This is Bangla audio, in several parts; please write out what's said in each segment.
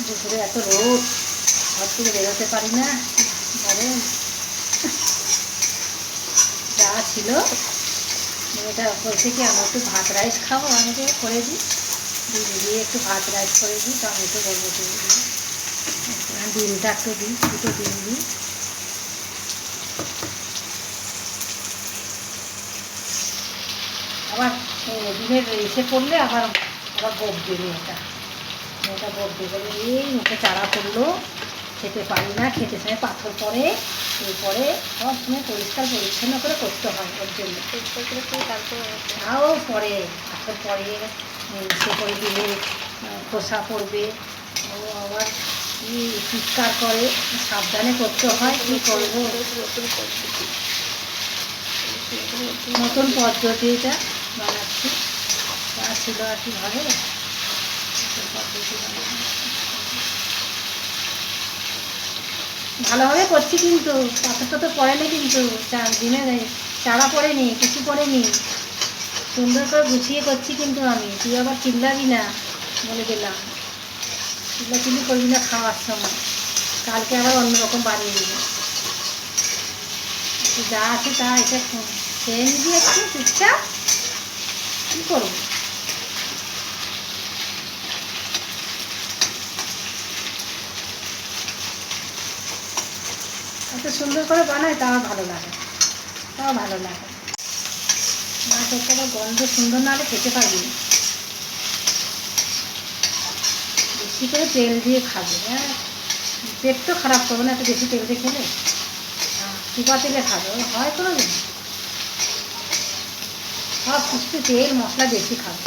দুপুরে এত রোদ, ঘর থেকে বেরোতে পারি না, গরম যা ছিল। মেয়েটা বলছে কি আমি একটু ভাত রাইস খাবো, আমি তো করে দিই, দিয়ে একটু ভাত রাইস করে দিই, তো আমি তো বলবো তুমি ডিমটা একটু দিই, দুটো ডিম দিই। আবার ডিমের এসে পড়লে আবার আবার বকবে মেয়েটা বকবে, বলে এই মুখে চারা পড়লো, খেতে পারি না, খেতে সময় পাথর পড়ে, এরপরে সব সময় পরিষ্কার পরিচ্ছন্ন করে করতে হয় ওর জন্য। তাও পরে পাথর পরে সে করে দিলে খোসা পড়বে, ও আবার কি চিৎকার করে, সাবধানে করতে হয়, কী করবো। নতুন পদ্ধতিটা বানাচ্ছি, তা ছিল আর কি ঘরে, নতুন পদ্ধতি বানাচ্ছি, ভালোভাবে করছি, কিন্তু পাথরটা তো পড়েনি, কিন্তু দিনে চারা পড়েনি, কিছু পড়েনি, সুন্দর করে গুছিয়ে করছি। কিন্তু আমি, তুই আবার চিল্লাবি না বলে দিলাম, চিল্লাচিল্লি করবি না খাওয়ার সময়, কালকে আবার অন্যরকম বানিয়ে দিবি। যা আছে তা এটা খেয়ে নিবি একটু চুপচাপ, কী করবো। এত সুন্দর করে বানায়, তাও ভালো লাগে, না খেতে আবার গন্ধ সুন্দর না হলে খেতে পারবি না। বেশি করে তেল দিয়ে খাবে, হ্যাঁ, পেট তো খারাপ করবে না এত বেশি তেল দিয়ে খেলে, চিপা তেলে খাবে, হয় কোনো দিন সব কিছু তেল মশলা বেশি খাবে।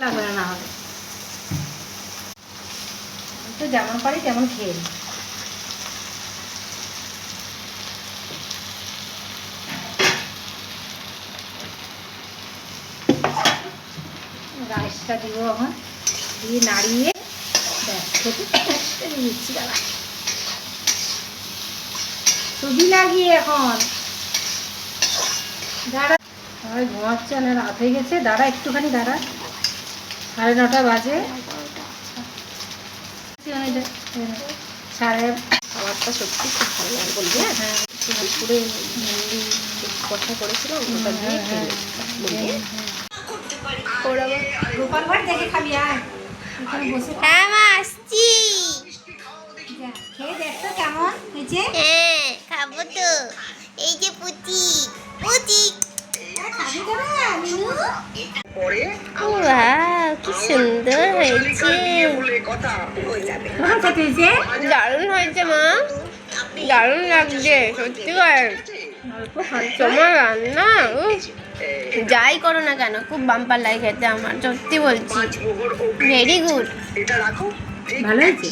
লাগবে না, না হলে তো যেমন পারি তেমন খেয়ে নিই। রাইসটা দিব এখন, দিয়ে নাড়িয়ে ব্যাস খেতে দিচ্ছি। দাঁড়া, সুজি লাগিয়ে এখন, দাঁড়া, সবাই ঘুমাচ্ছে, না রাত হয়ে গেছে, দাঁড়া একটুখানি দাঁড়া, 9:30 বাজে, খাবারটা সত্যি খুব ভালো লাগে, বলবি? হ্যাঁ, দুপুরে ভেন্ডি কষা করেছিলাম, ওটা দিয়ে খেয়ে গোপাল ভাট দেখে খাবি, আর বসে আসছি। খেয়ে দেখ তো কেমন হয়েছে। হ্যাঁ খাবো তো, এই যে পুচি পুচি, খাবি তো না মিনু? ওয়াও কি সুন্দর হয়েছে, কেমন খেতে হয়েছে? দারুণ হয়েছে মা, দারুণ লাগছে সত্যি করে। তোমার রান্না যাই করো না কেন খুব বাম্পার লাগে খেতে, আমার সত্যি বলছি, ভেরি গুড, ভালো হয়েছে।